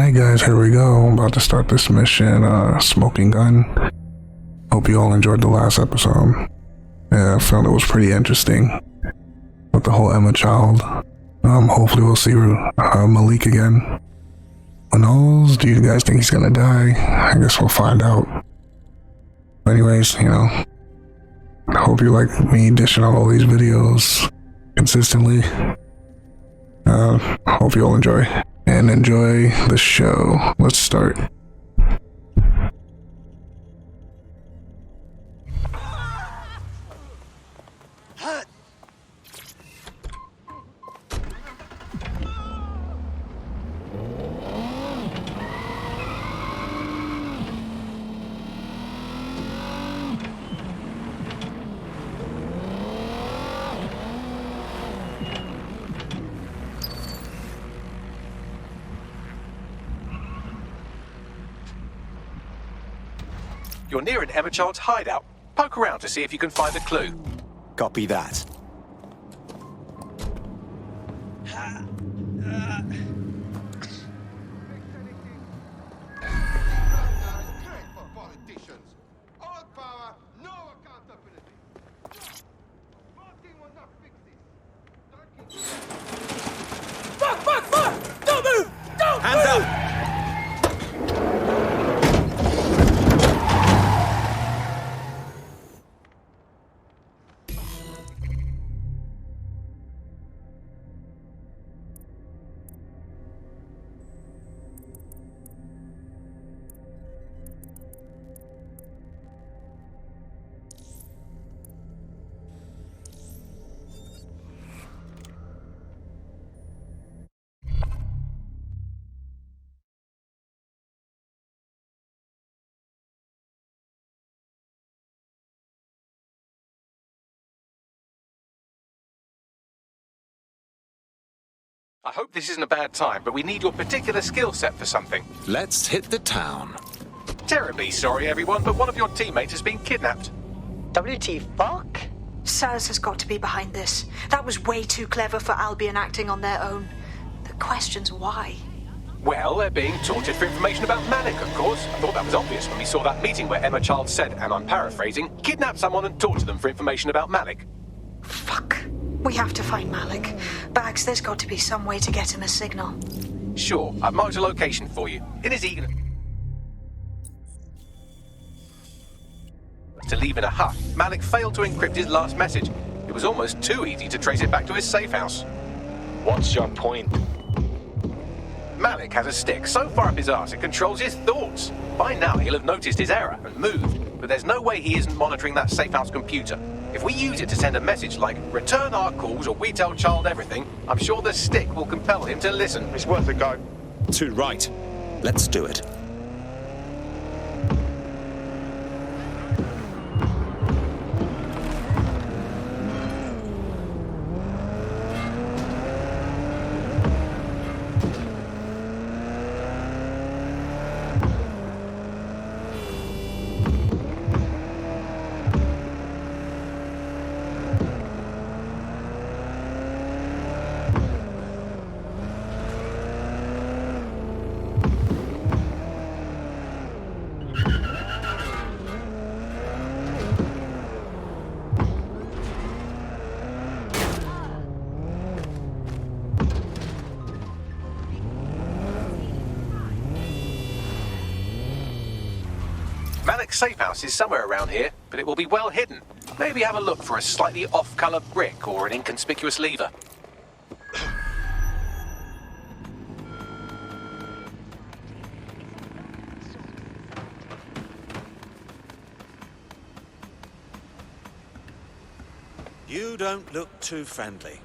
Alright guys, here we go. I'm about to start this mission, Smoking Gun. Hope you all enjoyed the last episode. Yeah, I found it was pretty interesting with the whole Emma child. Hopefully we'll see Malik again. Who knows? Do you guys think he's gonna die? I guess we'll find out. Anyways, you know, I hope you like me dishing out all these videos consistently. Hope you all enjoy. And enjoy the show. Let's start. You're near an Emma Child's hideout. Poke around to see if you can find a clue. Copy that. Fuck! Don't move! Don't Hands move! up! I hope this isn't a bad time, but we need your particular skill set for something. Let's hit the town. Terribly sorry, everyone, but one of your teammates has been kidnapped. WT fuck? Saz has got to be behind this. That was way too clever for Albion acting on their own. The question's why. Well, they're being tortured for information about Malik, of course. I thought that was obvious when we saw that meeting where Emma Child said, and I'm paraphrasing, kidnap someone and torture them for information about Malik. Fuck. We have to find Malik. Bags, there's got to be some way to get him a signal. Sure, I've marked a location for you. In his eager to leave in a huff, Malik failed to encrypt his last message. It was almost too easy to trace it back to his safe house. What's your point? Malik has a stick so far up his arse it controls his thoughts. By now he'll have noticed his error and moved, but there's no way he isn't monitoring that safe house computer. If we use it to send a message like, return our calls or we tell Child everything, I'm sure the stick will compel him to listen. It's worth a go. Too right. Let's do it. Malik's safe house is somewhere around here, but it will be well hidden. Maybe have a look for a slightly off-color brick or an inconspicuous lever. You don't look too friendly.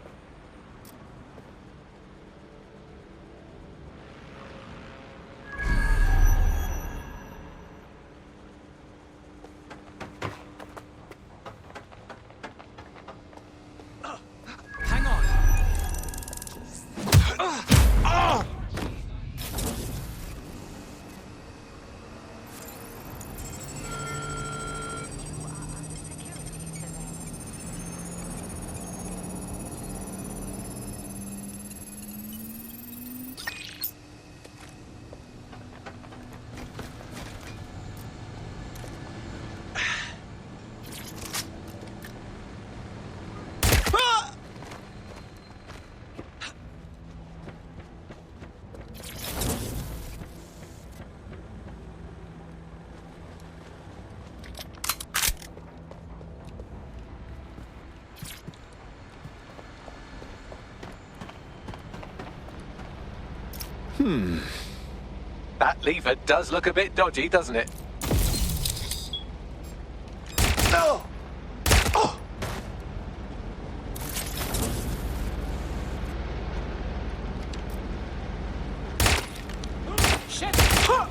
That lever does look a bit dodgy, doesn't it? No! Oh! Shit! Huh!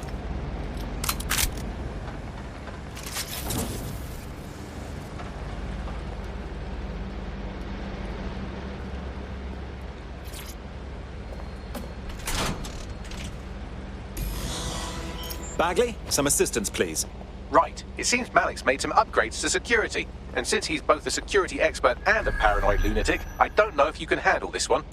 Bagley, some assistance, please. Right. It seems Malik's made some upgrades to security. And since he's both a security expert and a paranoid lunatic, I don't know if you can handle this one.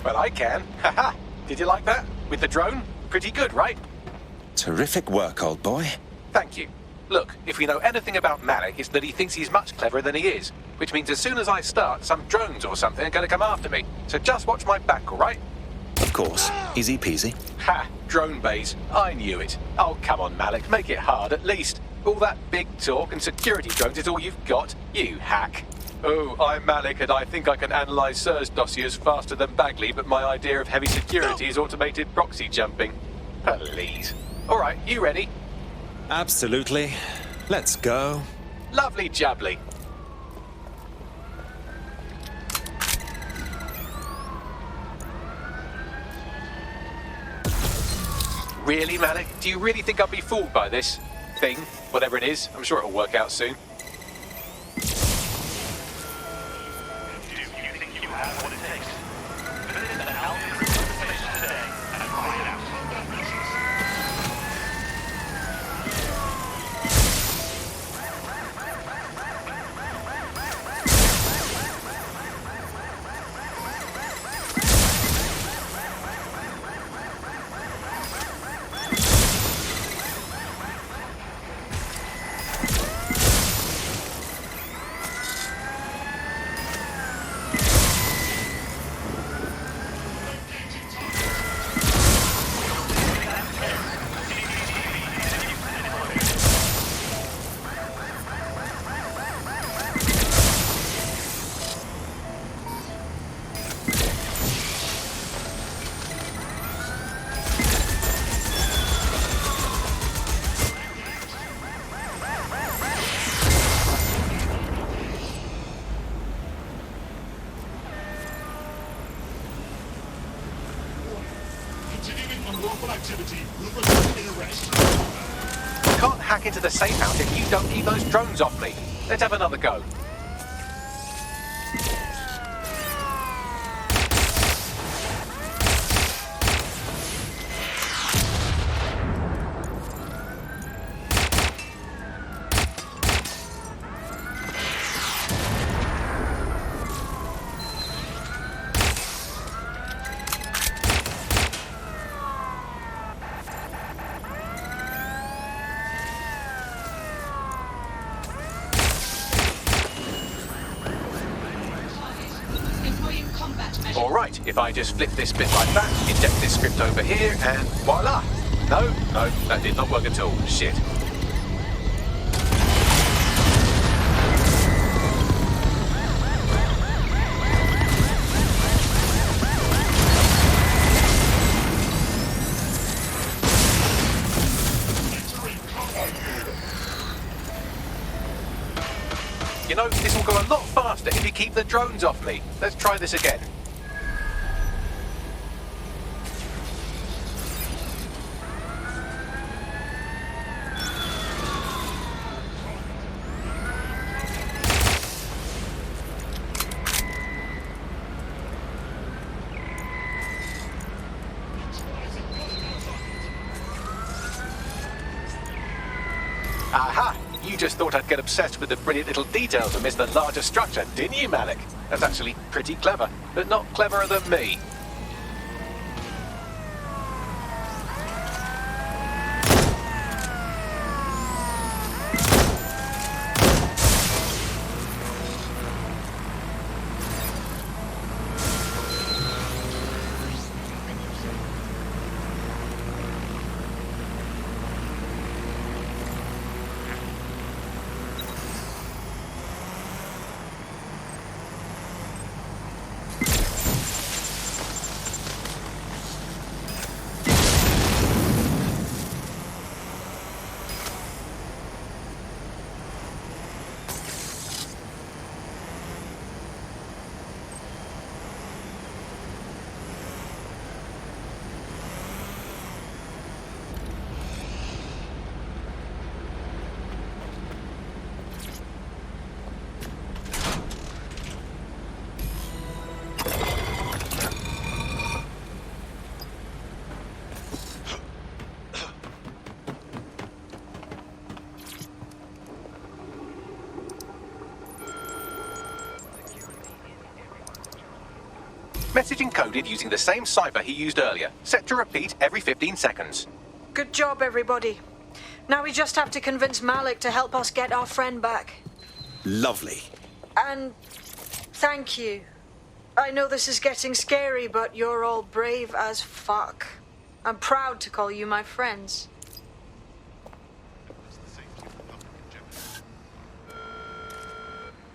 Well, I can. Haha. Did you like that? With the drone? Pretty good, right? Terrific work, old boy. Thank you. Look, if we know anything about Malik, it's that he thinks he's much cleverer than he is. Which means as soon as I start, some drones or something are going to come after me. So just watch my back, all right? Of course. Easy peasy. Ha! Drone bays. I knew it. Oh, come on, Malik. Make it hard, at least. All that big talk and security drones is all you've got. You hack. Oh, I'm Malik, and I think I can analyze SIRS dossiers faster than Bagley, but my idea of heavy security is automated proxy jumping. Please. All right, you ready? Absolutely. Let's go. Lovely jubbly. Really, Malik? Do you really think I'll be fooled by this thing? Whatever it is, I'm sure it'll work out soon. Can't hack into the safe house if you don't keep those drones off me. Let's have another go. Alright, if I just flip this bit like that, inject this script over here, and voila! No, that did not work at all. Shit. You know, this will go a lot faster if you keep the drones off me. Let's try this again. Aha! You just thought I'd get obsessed with the brilliant little details and miss the larger structure, didn't you, Malik? That's actually pretty clever, but not cleverer than me. Message encoded using the same cipher he used earlier, set to repeat every 15 seconds. Good job, everybody. Now we just have to convince Malik to help us get our friend back. Lovely. And thank you. I know this is getting scary, but you're all brave as fuck. I'm proud to call you my friends.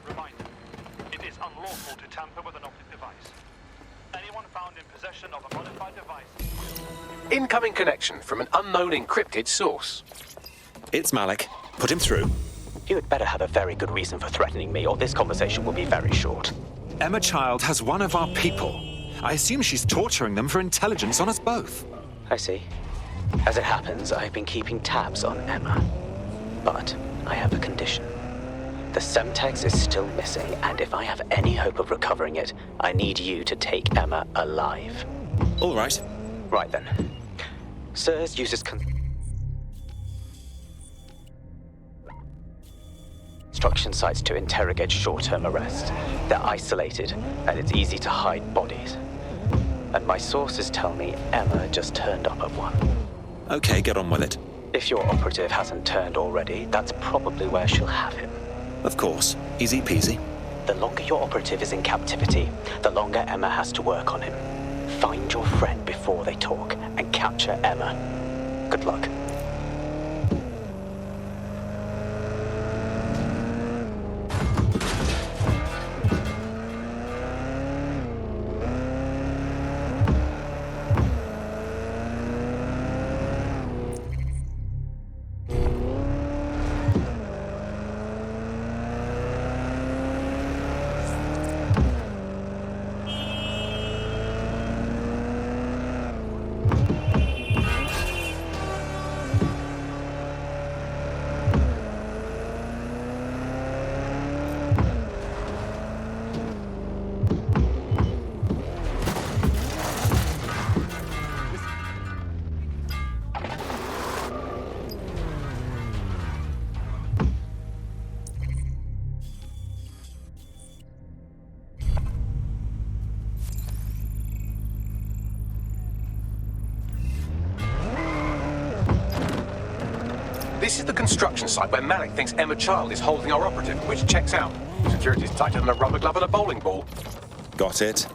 Reminder, it is unlawful to tamper with an optic device. Anyone found in possession of a modified device... Incoming connection from an unknown encrypted source. It's Malik. Put him through. You had better have a very good reason for threatening me, or this conversation will be very short. Emma Child has one of our people. I assume she's torturing them for intelligence on us both. I see. As it happens, I've been keeping tabs on Emma. But I have a condition. The Semtex is still missing, and if I have any hope of recovering it, I need you to take Emma alive. All right. Right then. SIRS uses construction sites to interrogate short-term arrests. They're isolated, and it's easy to hide bodies. And my sources tell me Emma just turned up at one. Okay, get on with it. If your operative hasn't turned already, that's probably where she'll have him. Of course. Easy peasy. The longer your operative is in captivity, the longer Emma has to work on him. Find your friend before they talk, and capture Emma. Good luck. This is the construction site where Malik thinks Emma Child is holding our operative, which checks out. Security's tighter than a rubber glove and a bowling ball. Got it.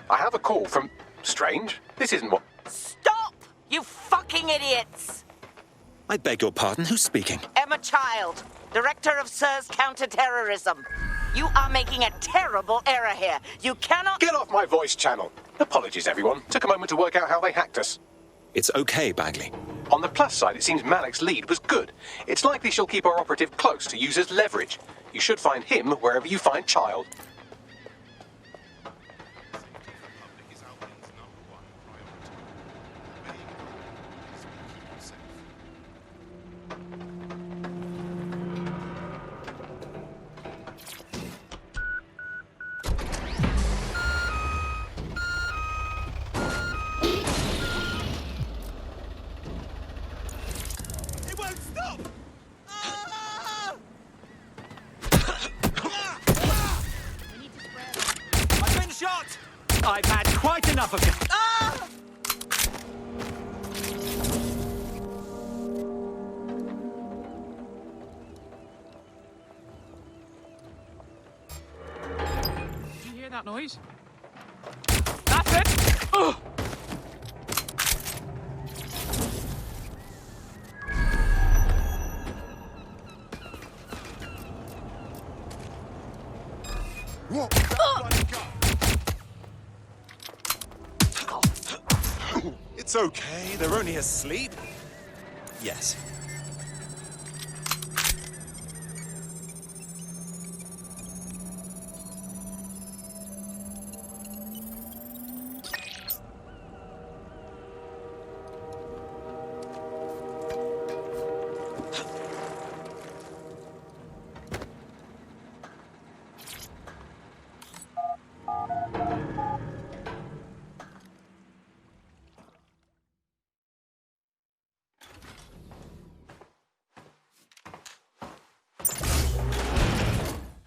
I have a call from... Strange. This isn't what... Stop! You fucking idiots! I beg your pardon. Who's speaking? Emma Child, Director of SIRS Counterterrorism. You are making a terrible error here. You cannot... Get off my voice channel. Apologies, everyone. Took a moment to work out how they hacked us. It's okay, Bagley. On the plus side, it seems Malik's lead was good. It's likely she'll keep our operative close to use as leverage. You should find him wherever you find Child. I've had quite enough of you. Ah! Did you hear that noise? That's it! Ugh. It's okay. They're only asleep. Yes.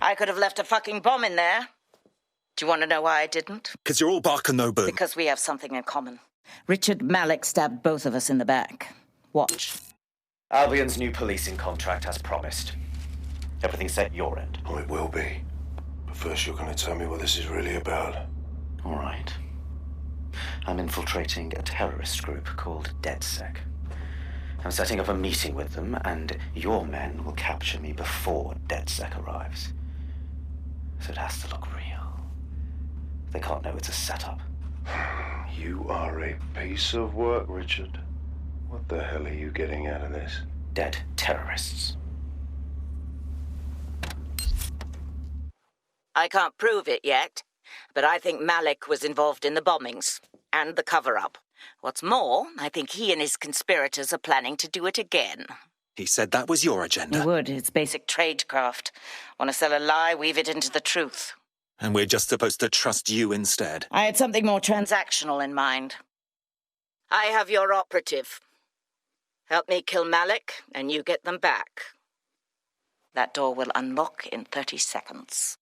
I could have left a fucking bomb in there. Do you want to know why I didn't? Because you're all bark and no boo. Because we have something in common. Richard Malik stabbed both of us in the back. Watch. Albion's new policing contract as promised. Everything set your end. Oh, it will be. But first you're going to tell me what this is really about. All right. I'm infiltrating a terrorist group called DedSec. I'm setting up a meeting with them, and your men will capture me before DedSec arrives. So it has to look real. They can't know it's a setup. You are a piece of work, Richard. What the hell are you getting out of this? Dead terrorists. I can't prove it yet, but I think Malik was involved in the bombings and the cover-up. What's more, I think he and his conspirators are planning to do it again. He said that was your agenda. He would. It's basic tradecraft. Want to sell a lie, weave it into the truth. And we're just supposed to trust you instead. I had something more transactional in mind. I have your operative. Help me kill Malik, and you get them back. That door will unlock in 30 seconds.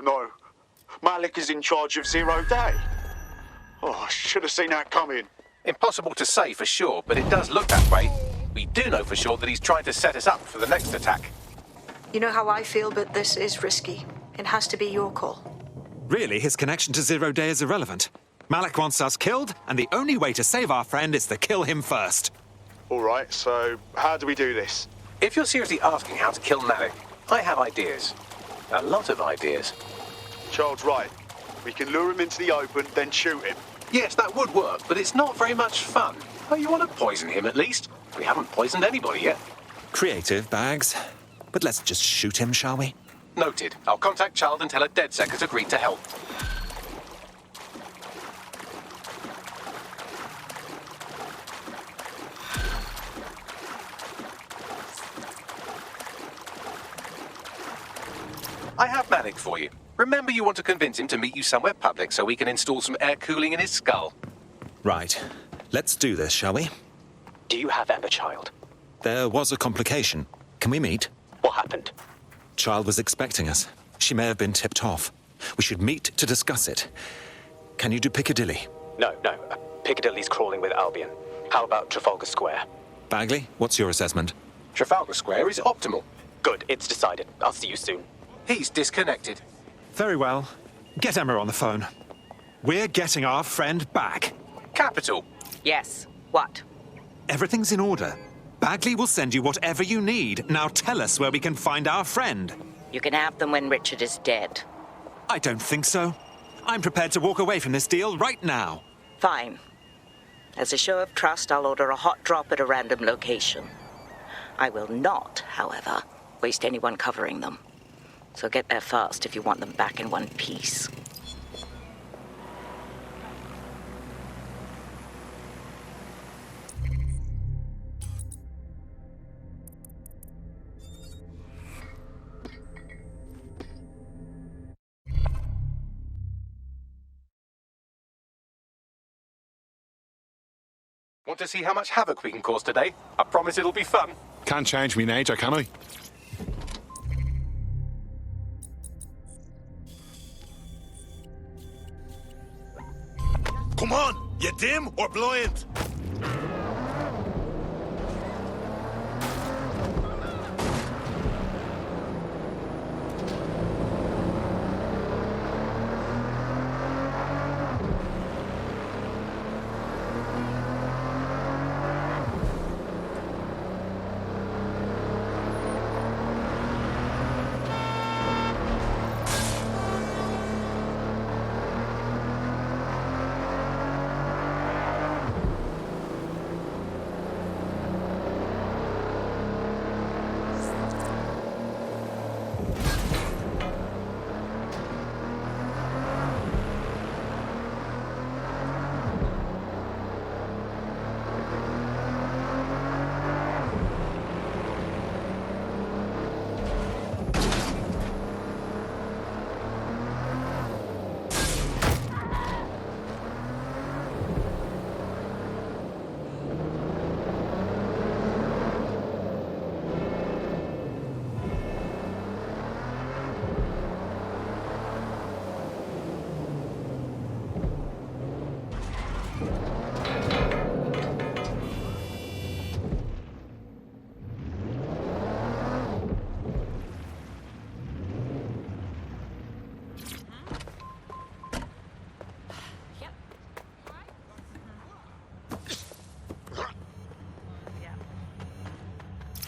No. Malik is in charge of 0 Day. Oh, I should have seen that coming. Impossible to say for sure, but it does look that way. We do know for sure that he's trying to set us up for the next attack. You know how I feel, but this is risky. It has to be your call. Really, his connection to 0 Day is irrelevant. Malik wants us killed, and the only way to save our friend is to kill him first. All right, so how do we do this? If you're seriously asking how to kill Malik, I have ideas. A lot of ideas. Child's right. We can lure him into the open, then shoot him. Yes, that would work, but it's not very much fun. Oh, you want to poison him at least? We haven't poisoned anybody yet. Creative, Bags. But let's just shoot him, shall we? Noted. I'll contact Child and tell her DedSec has agreed to help. I have Malik for you. Remember, you want to convince him to meet you somewhere public so we can install some air cooling in his skull. Right. Let's do this, shall we? Do you have Emma, Child? There was a complication. Can we meet? What happened? Child was expecting us. She may have been tipped off. We should meet to discuss it. Can you do Piccadilly? No. Piccadilly's crawling with Albion. How about Trafalgar Square? Bagley, what's your assessment? Trafalgar Square is optimal. Good, it's decided. I'll see you soon. He's disconnected. Very well. Get Emma on the phone. We're getting our friend back. Capital. Yes. What? Everything's in order. Bagley will send you whatever you need. Now tell us where we can find our friend. You can have them when Richard is dead. I don't think so. I'm prepared to walk away from this deal right now. Fine. As a show of trust, I'll order a hot drop at a random location. I will not, however, waste anyone covering them. So get there fast if you want them back in one piece. Want to see how much havoc we can cause today? I promise it'll be fun. Can't change me nature, can I? Come on! You dim or blind?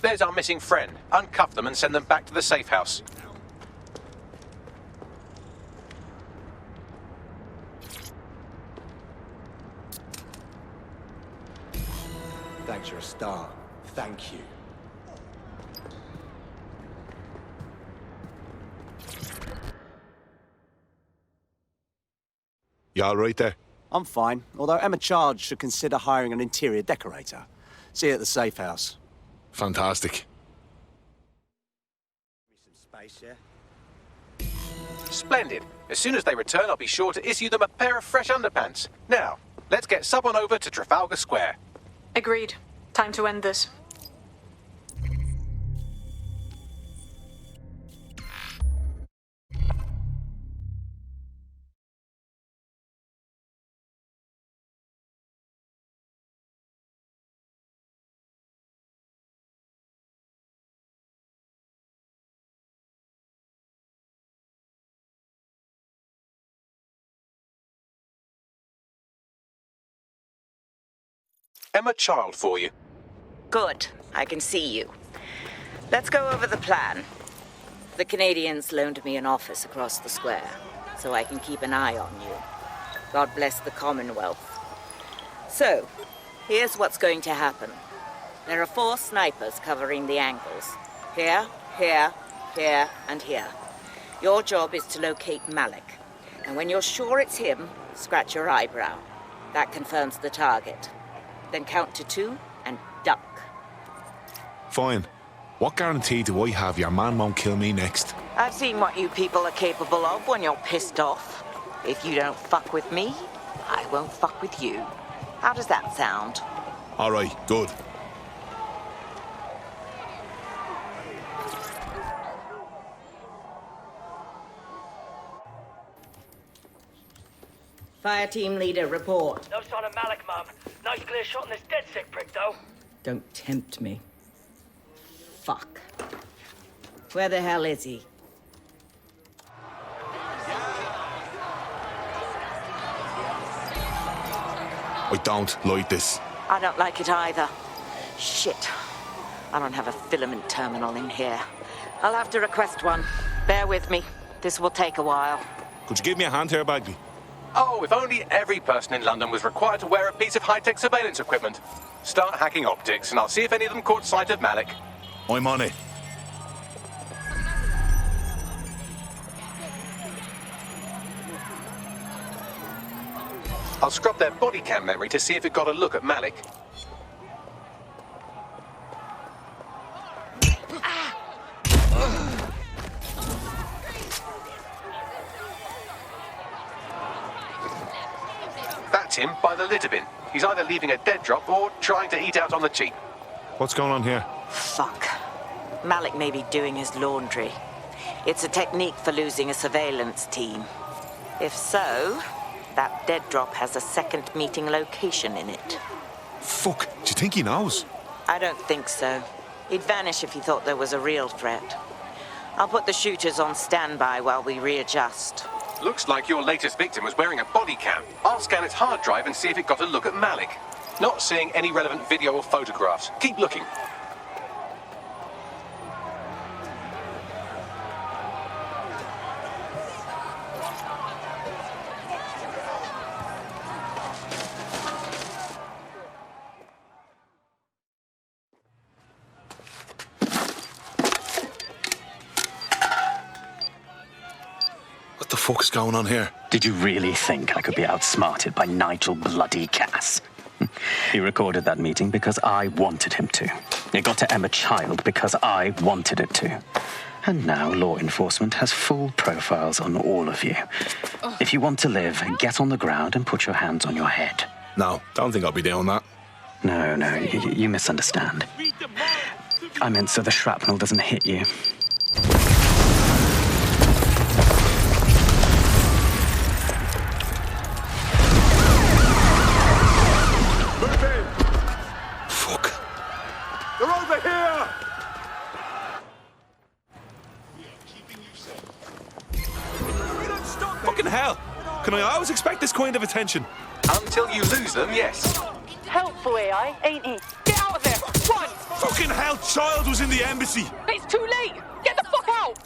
There's our missing friend. Uncuff them and send them back to the safe house. Thanks, you're a star. Thank you. You all right there? I'm fine, although Emma Child should consider hiring an interior decorator. See you at the safe house. Fantastic. Some space, yeah? Splendid. As soon as they return, I'll be sure to issue them a pair of fresh underpants. Now, let's get sub on over to Trafalgar Square. Agreed. Time to end this. Emma Child for you. Good. I can see you. Let's go over the plan. The Canadians loaned me an office across the square, so I can keep an eye on you. God bless the Commonwealth. So, here's what's going to happen. There are 4 snipers covering the angles. Here, here, here, and here. Your job is to locate Malik. And when you're sure it's him, scratch your eyebrow. That confirms the target. Then count to 2 and duck. Fine. What guarantee do I have your man won't kill me next? I've seen what you people are capable of when you're pissed off. If you don't fuck with me, I won't fuck with you. How does that sound? All right, good. Fire team leader, report. No sign of Malik, Mum. Nice clear shot on this dead sick prick, though. Don't tempt me. Fuck. Where the hell is he? I don't like this. I don't like it either. Shit. I don't have a filament terminal in here. I'll have to request one. Bear with me. This will take a while. Could you give me a hand here, Bagley? Oh, if only every person in London was required to wear a piece of high-tech surveillance equipment. Start hacking optics, and I'll see if any of them caught sight of Malik. I'm on it. I'll scrub their body cam memory to see if it got a look at Malik. That's him by the litter bin. He's either leaving a dead drop or trying to eat out on the cheap. What's going on here? Fuck. Malik may be doing his laundry. It's a technique for losing a surveillance team. If so, that dead drop has a second meeting location in it. Fuck, do you think he knows? I don't think so. He'd vanish if he thought there was a real threat. I'll put the shooters on standby while we readjust. Looks like your latest victim was wearing a body cam. I'll scan its hard drive and see if it got a look at Malik. Not seeing any relevant video or photographs. Keep looking. What the fuck is going on here? Did you really think I could be outsmarted by Nigel bloody Cass? He recorded that meeting because I wanted him to. It got to Emma Child because I wanted it to. And now law enforcement has full profiles on all of you. If you want to live, get on the ground and put your hands on your head. No, don't think I'll be doing that. No, you misunderstand. I meant so the shrapnel doesn't hit you. They're over here! Fucking hell! Can I always expect this kind of attention? Until you lose them, yes. Helpful AI, ain't he? Get out out of there! Run! Fucking hell, child was in the embassy! It's too late! Get the fuck out!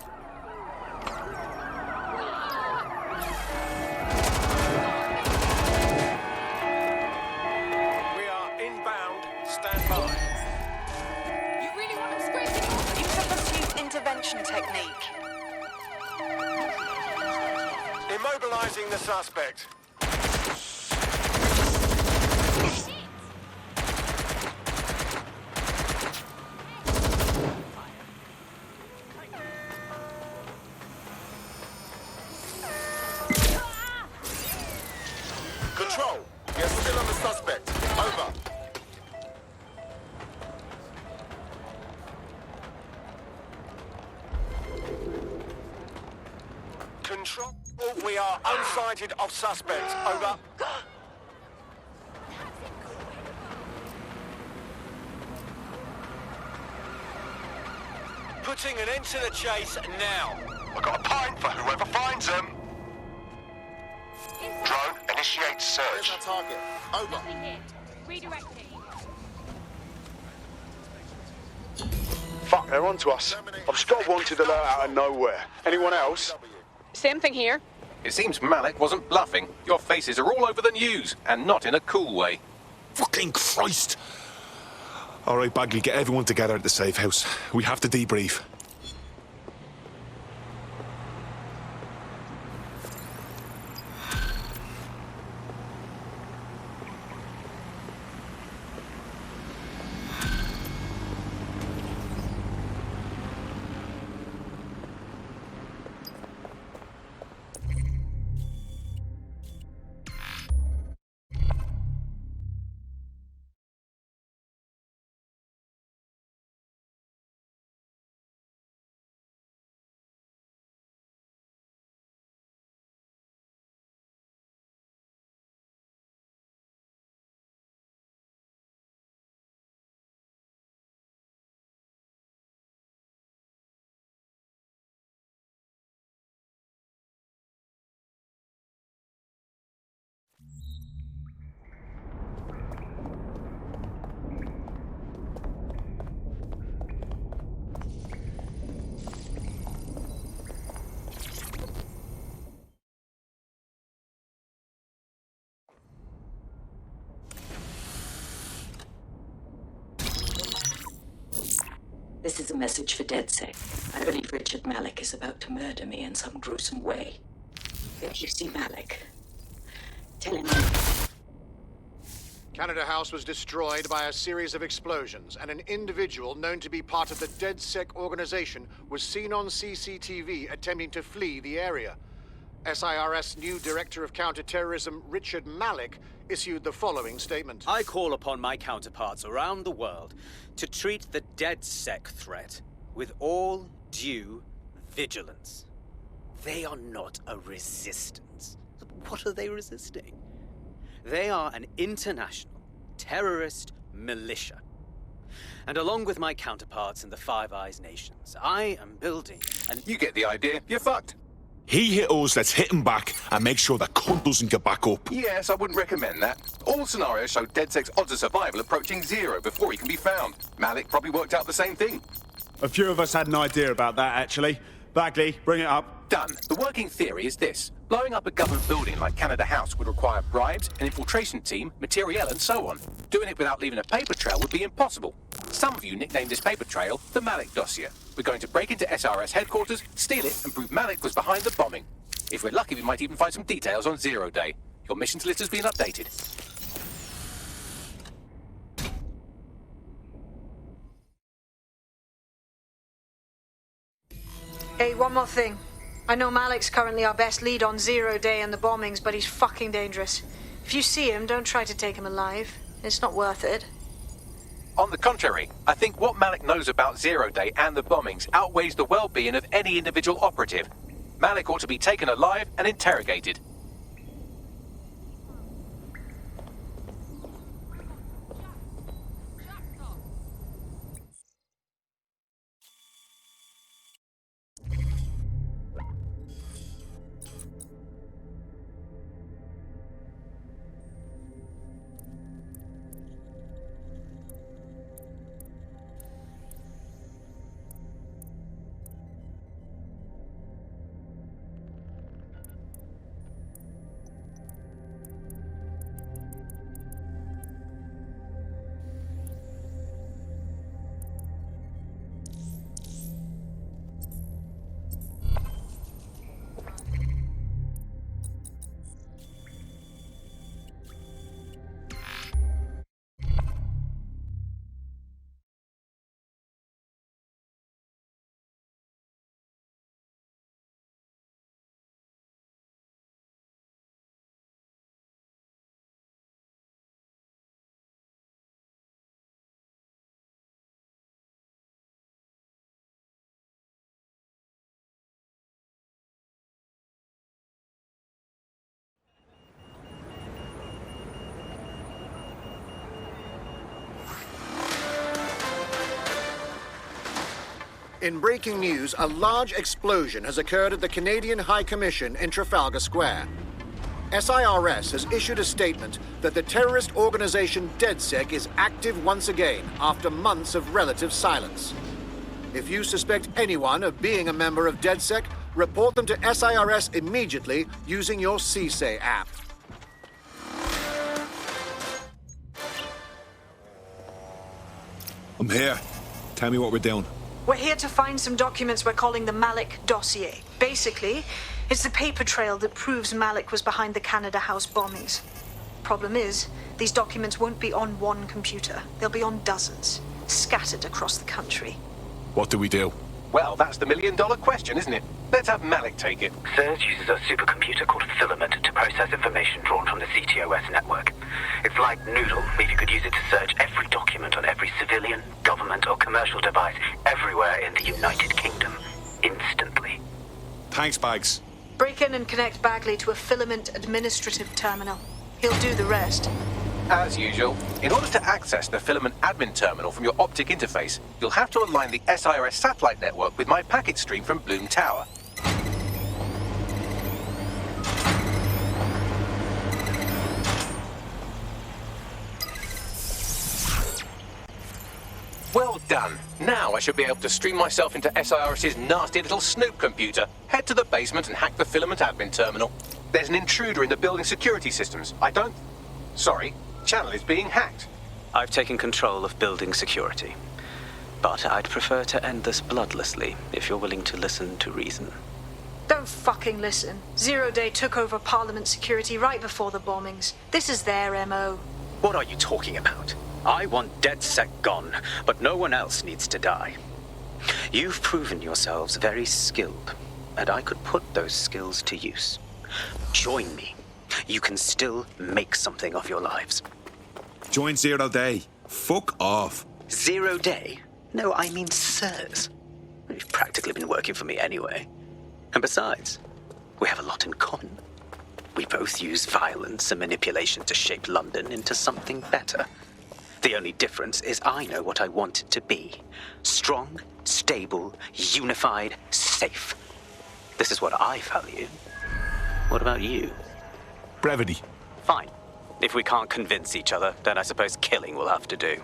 We are inbound. Stand by. You really want him scraping off? Use a pursuit intervention technique. Immobilizing the suspect. Control, you're still on the suspect. Over. Control, we are unsighted of suspect. Over. Putting an end to the chase now. I've got a pint for whoever finds them. Drone, initiate search. Where's our target? Over. Redirecting. Fuck, they're onto us. I've just got a wanted alert out of nowhere. Anyone else? Same thing here. It seems Malik wasn't bluffing. Your faces are all over the news, and not in a cool way. Fucking Christ! All right, Bagley, get everyone together at the safe house. We have to debrief. This is a message for DedSec. I believe Richard Malik is about to murder me in some gruesome way. If you see Malik, tell him Canada House was destroyed by a series of explosions, and an individual known to be part of the DedSec organization was seen on CCTV attempting to flee the area. SIRS new Director of Counterterrorism, Richard Malik, issued the following statement. I call upon my counterparts around the world to treat the DedSec threat with all due vigilance. They are not a resistance. What are they resisting? They are an international terrorist militia. And along with my counterparts in the Five Eyes nations, I am building an... You get the idea. You're fucked. He hit us, let's hit him back and make sure the cunt doesn't get back up. Yes, I wouldn't recommend that. All scenarios show DedSec's odds of survival approaching 0 before he can be found. Malik probably worked out the same thing. A few of us had an idea about that, actually. Bagley, bring it up. Done. The working theory is this. Blowing up a government building like Canada House would require bribes, an infiltration team, materiel, and so on. Doing it without leaving a paper trail would be impossible. Some of you nicknamed this paper trail the Malik dossier. We're going to break into SRS headquarters, steal it, and prove Malik was behind the bombing. If we're lucky, we might even find some details on 0 Day. Your missions list has been updated. Hey, one more thing. I know Malik's currently our best lead on 0 Day and the bombings, but he's fucking dangerous. If you see him, don't try to take him alive. It's not worth it. On the contrary, I think what Malik knows about 0 Day and the bombings outweighs the well-being of any individual operative. Malik ought to be taken alive and interrogated. In breaking news, a large explosion has occurred at the Canadian High Commission in Trafalgar Square. SIRS has issued a statement that the terrorist organization DedSec is active once again after months of relative silence. If you suspect anyone of being a member of DedSec, report them to SIRS immediately using your CSAY app. I'm here. Tell me what we're doing. We're here to find some documents we're calling the Malik dossier. Basically, it's the paper trail that proves Malik was behind the Canada House bombings. Problem is, these documents won't be on one computer. They'll be on dozens, scattered across the country. What do we do? Well, that's the million-dollar question, isn't it? Let's have Malik take it. SIRS uses a supercomputer called Filament to process information drawn from the CTOS network. It's like Noodle, if you could use it to search every document on every civilian, government, or commercial device everywhere in the United Kingdom, instantly. Thanks, Bags. Break in and connect Bagley to a Filament administrative terminal. He'll do the rest. As usual, in order to access the Filament admin terminal from your optic interface, you'll have to align the SIRS satellite network with my packet stream from Bloom Tower. Well done. Now I should be able to stream myself into SIRS's nasty little snoop computer, head to the basement and hack the Filament admin terminal. There's an intruder in the building security systems. Sorry, channel is being hacked. I've taken control of building security. But I'd prefer to end this bloodlessly, if you're willing to listen to reason. Don't fucking listen. Zero Day took over Parliament security right before the bombings. This is their MO. What are you talking about? I want DedSec gone, but no one else needs to die. You've proven yourselves very skilled, and I could put those skills to use. Join me. You can still make something of your lives. Join 0 Day. Fuck off. 0 Day? No, I mean SIRS. You've practically been working for me anyway. And besides, we have a lot in common. We both use violence and manipulation to shape London into something better. The only difference is I know what I want it to be. Strong, stable, unified, safe. This is what I value. What about you? Brevity. Fine. If we can't convince each other, then I suppose killing will have to do.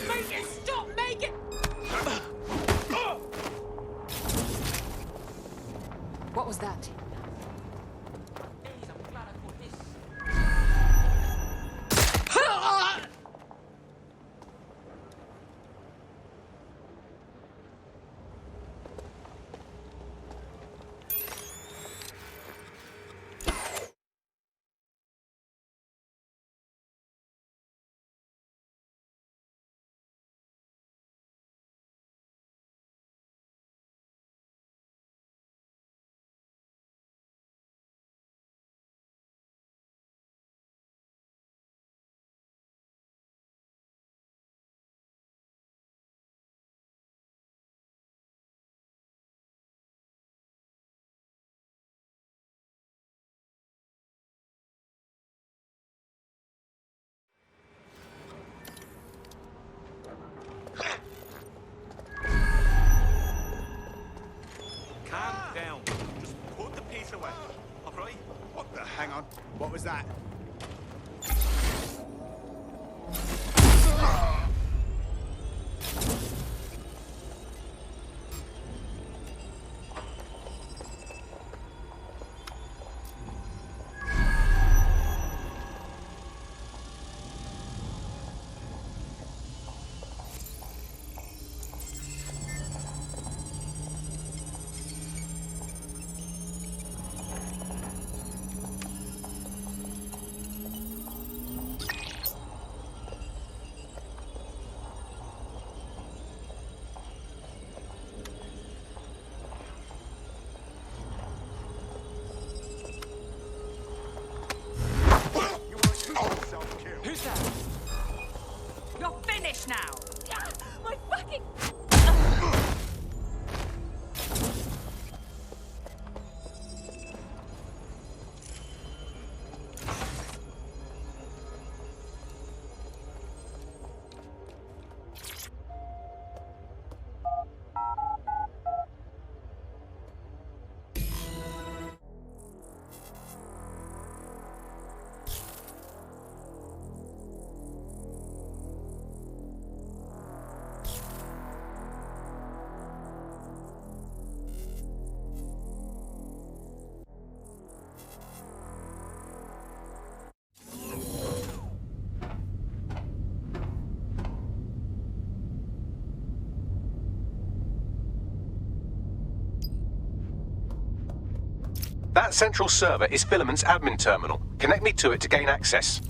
Make it stop! Make it! What was that? Calm down. Just put the piece away. All right? What the? Hang on. What was that? That central server is Filament's admin terminal. Connect me to it to gain access.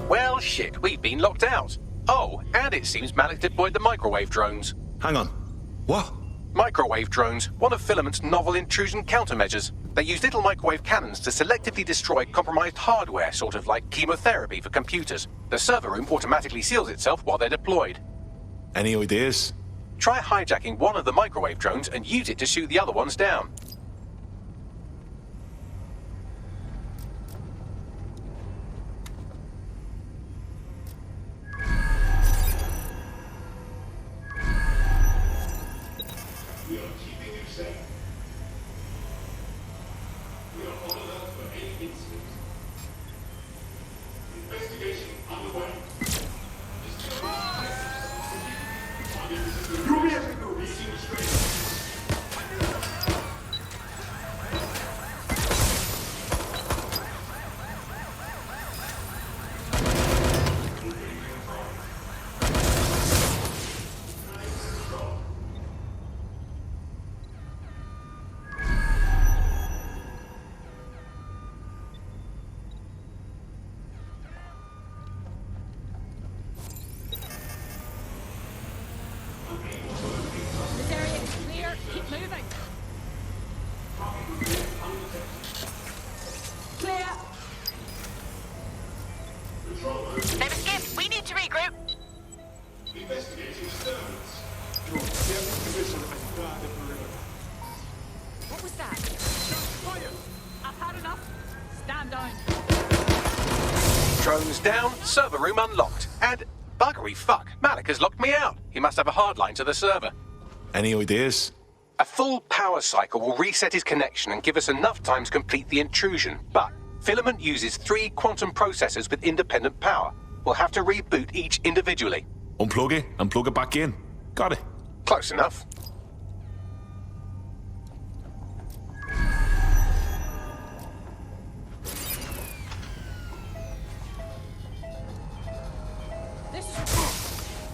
Well, shit, we've been locked out. Oh, and it seems Malik deployed the microwave drones. Hang on. What? Microwave drones, one of Filament's novel intrusion countermeasures. They use little microwave cannons to selectively destroy compromised hardware, sort of like chemotherapy for computers. The server room automatically seals itself while they're deployed. Any ideas? Try hijacking one of the microwave drones and use it to shoot the other ones down. This area is clear. Keep moving. Clear. They've escaped. We need to regroup. What was that? I've had enough. Stand down. Drones down, server room unlocked. And buggery fuck, Malik has locked me out. He must have a hard line to the server. Any ideas? A full power cycle will reset his connection and give us enough time to complete the intrusion. But Filament uses 3 quantum processors with independent power. We'll have to reboot each individually. Unplug it and plug it back in. Got it. Close enough.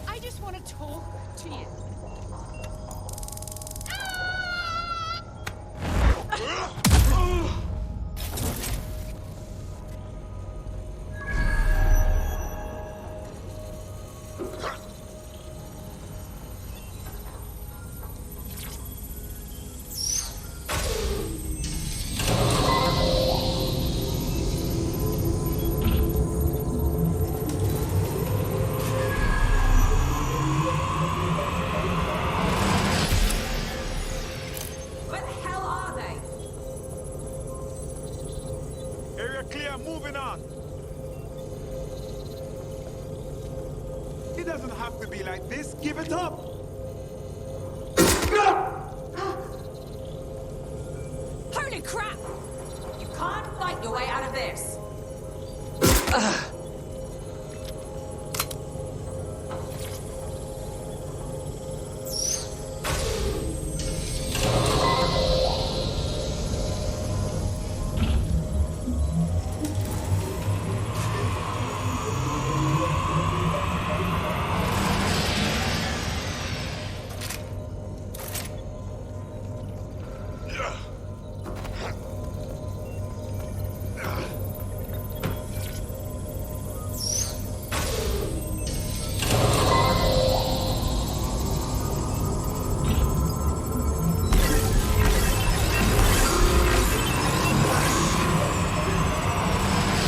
I just want to talk to you. Where the hell are they? Area clear, moving on. It doesn't have to be like this. Give it up. Holy crap! You can't fight your way out of this.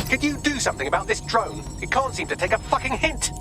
Could you do something about this drone? It can't seem to take a fucking hint.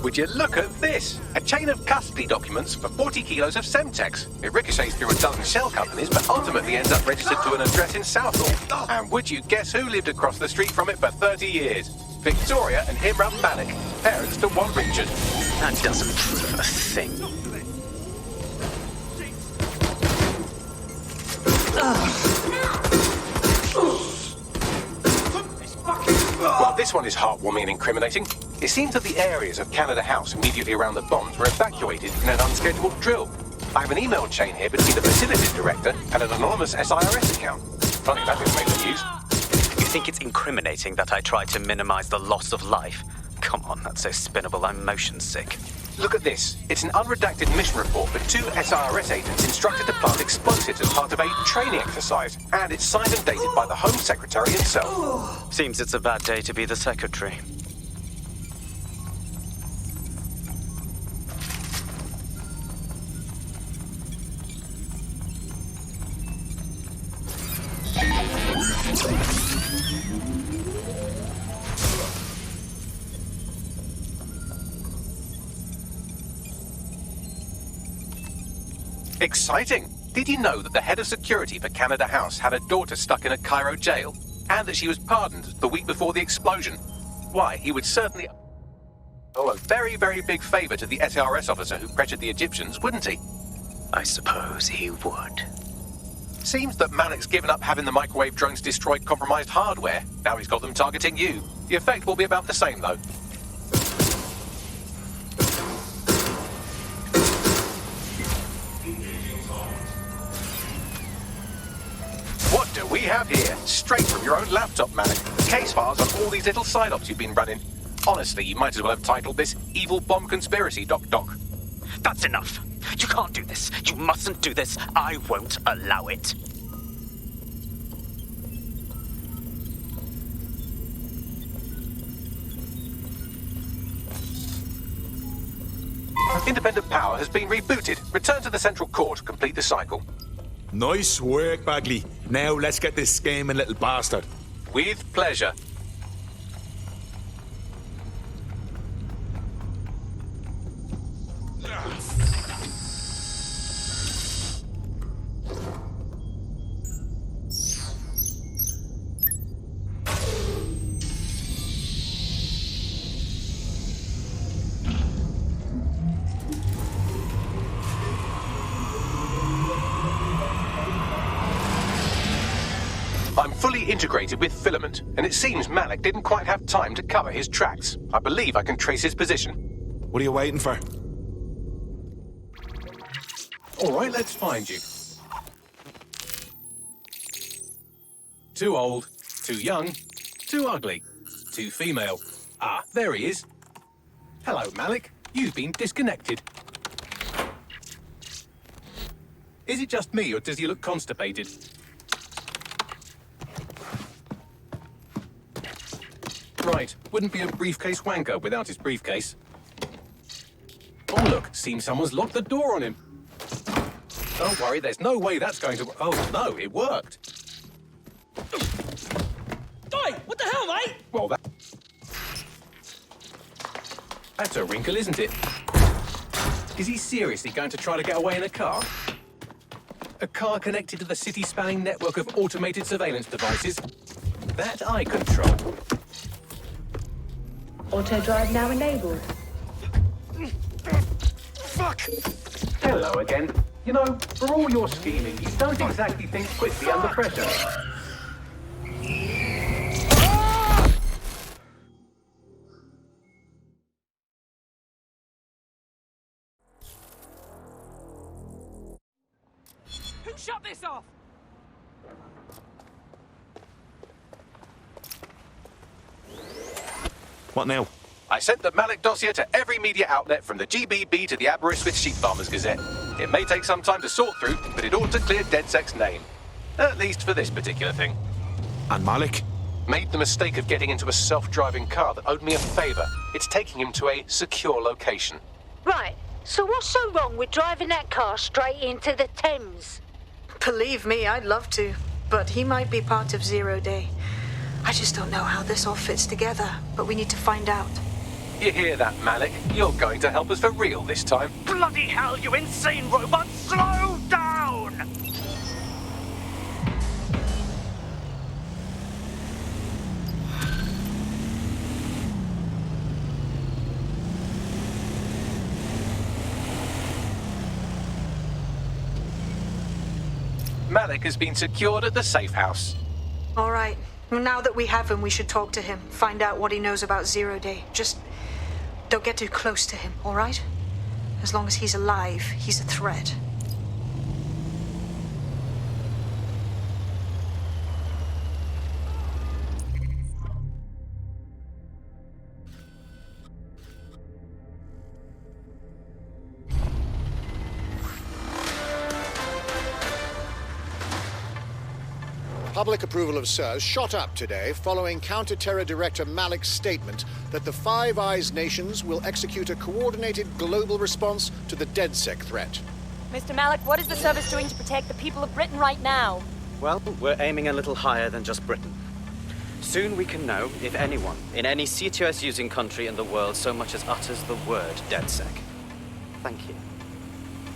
Would you look at this? A chain of custody documents for 40 kilos of Semtex. It ricochets through a dozen shell companies, but ultimately ends up registered to an address in Southall. And would you guess who lived across the street from it for 30 years? Victoria and Himram Malik, parents to one Richard. That doesn't prove a thing. Well, this one is heartwarming and incriminating. It seems that the areas of Canada House immediately around the bombs were evacuated in an unscheduled drill. I have an email chain here between the facilities director and an anonymous SIRS account. Funny that didn't make the news. You think it's incriminating that I tried to minimize the loss of life? Come on, that's so spinnable, I'm motion sick. Look at this. It's an unredacted mission report for 2 SIRS agents instructed to plant explosives as part of a training exercise. And it's signed and dated by the Home Secretary himself. Seems it's a bad day to be the secretary. Exciting! Did you know that the head of security for Canada House had a daughter stuck in a Cairo jail? And that she was pardoned the week before the explosion? Why, he would certainly owe a very, very big favour to the SRS officer who pressured the Egyptians, wouldn't he? I suppose he would. Seems that Malik's given up having the microwave drones destroy compromised hardware. Now he's got them targeting you. The effect will be about the same, though. What do we have here? Straight from your own laptop, Malik. Case files on all these little side ops you've been running. Honestly, you might as well have titled this Evil Bomb Conspiracy, Doc. That's enough. You can't do this. You mustn't do this. I won't allow it. Independent power has been rebooted. Return to the central core to complete the cycle. Nice work, Bagley. Now let's get this scheming little bastard. With pleasure. I'm fully integrated with Filament, and it seems Malik didn't quite have time to cover his tracks. I believe I can trace his position. What are you waiting for? All right, let's find you. Too old, too young, too ugly, too female. Ah, there he is. Hello, Malik. You've been disconnected. Is it just me, or does he look constipated? Right, wouldn't be a briefcase wanker without his briefcase. Oh look, seems someone's locked the door on him. Don't worry, there's no way that's going to... Oh no, it worked. Oi, what the hell, mate? Well, that's a wrinkle, isn't it? Is he seriously going to try to get away in a car? A car connected to the city-spanning network of automated surveillance devices? That I control. Auto drive now enabled. Fuck! Hello again. You know, for all your scheming, you don't exactly think quickly under pressure. Who shut this off? What now? I sent the Malik dossier to every media outlet from the GBB to the Aberystwyth Sheep Farmers Gazette. It may take some time to sort through, but it ought to clear DedSec's name. At least for this particular thing. And Malik? Made the mistake of getting into a self-driving car that owed me a favour. It's taking him to a secure location. Right, so what's so wrong with driving that car straight into the Thames? Believe me, I'd love to, but he might be part of Zero Day. I just don't know how this all fits together, but we need to find out. You hear that, Malik? You're going to help us for real this time. Bloody hell, you insane robot! Slow down! Malik has been secured at the safe house. All right. Now that we have him, we should talk to him. Find out what he knows about Zero Day. Just don't get too close to him, all right? As long as he's alive, he's a threat. Public approval of SIRS shot up today following Counter-Terror Director Malik's statement that the Five Eyes nations will execute a coordinated global response to the DedSec threat. Mr. Malik, what is the service doing to protect the people of Britain right now? Well, we're aiming a little higher than just Britain. Soon we can know if anyone in any CTOS-using country in the world so much as utters the word DedSec. Thank you.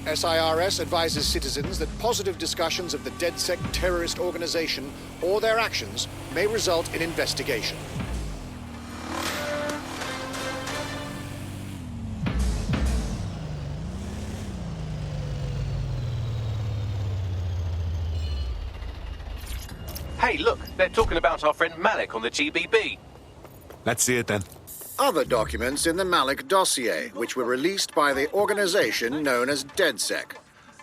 SIRS advises citizens that positive discussions of the DedSec terrorist organization or their actions may result in investigation. Hey, look, they're talking about our friend Malik on the GBB. Let's see it then. Other documents in the Malik dossier, which were released by the organization known as DedSec.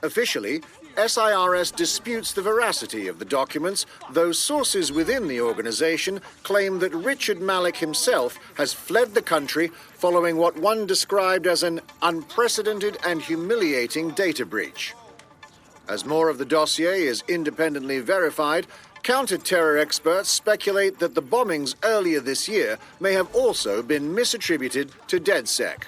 Officially, SIRS disputes the veracity of the documents, though sources within the organization claim that Richard Malik himself has fled the country following what one described as an unprecedented and humiliating data breach. As more of the dossier is independently verified, counter-terror experts speculate that the bombings earlier this year may have also been misattributed to DedSec.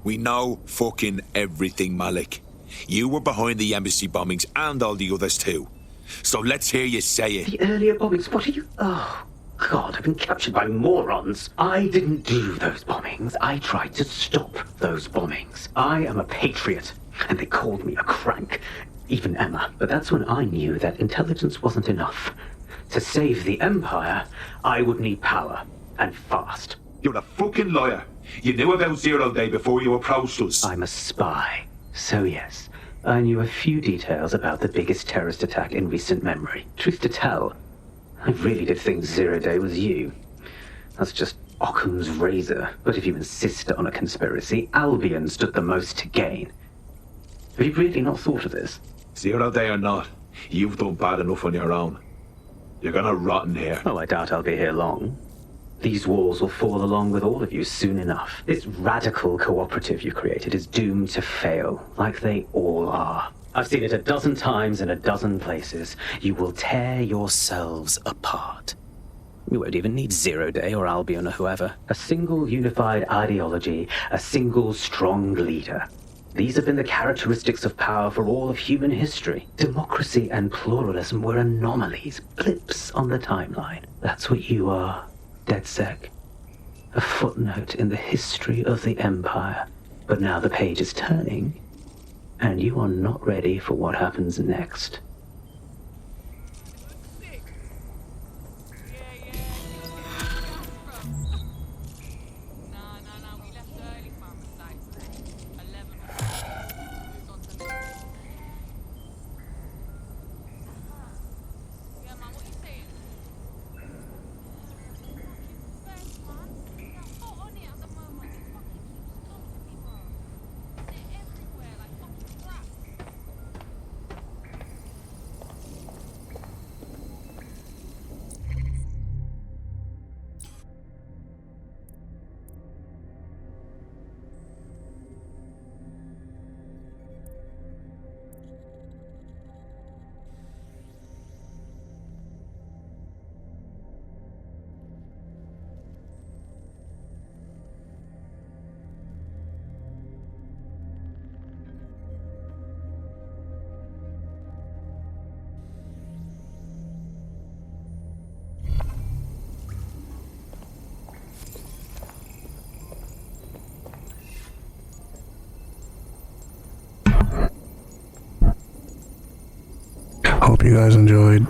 We know fucking everything, Malik. You were behind the embassy bombings and all the others too. So let's hear you say it. The earlier bombings, what are you... Oh, God, I've been captured by morons. I didn't do those bombings. I tried to stop those bombings. I am a patriot, and they called me a crank. Even Emma. But that's when I knew that intelligence wasn't enough. To save the Empire, I would need power, and fast. You're a fucking liar. You knew about Zero Day before you approached us. I'm a spy. So yes, I knew a few details about the biggest terrorist attack in recent memory. Truth to tell, I really did think Zero Day was you. That's just Occam's razor. But if you insist on a conspiracy, Albion stood the most to gain. Have you really not thought of this? Zero Day or not, you've done bad enough on your own. You're gonna rot in here. Oh, I doubt I'll be here long. These walls will fall along with all of you soon enough. This radical cooperative you created is doomed to fail, like they all are. I've seen it a dozen times in a dozen places. You will tear yourselves apart. You won't even need Zero Day or Albion or whoever. A single unified ideology, a single strong leader. These have been the characteristics of power for all of human history. Democracy and pluralism were anomalies, blips on the timeline. That's what you are. DedSec. A footnote in the history of the Empire. But now the page is turning, and you are not ready for what happens next. hope you guys enjoyed.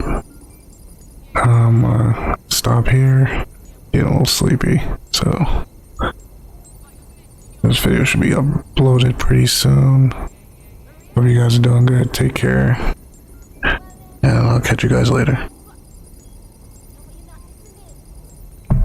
Stop here. Getting a little sleepy, so this video should be uploaded pretty soon. Hope you guys are doing good. Take care, and I'll catch you guys later.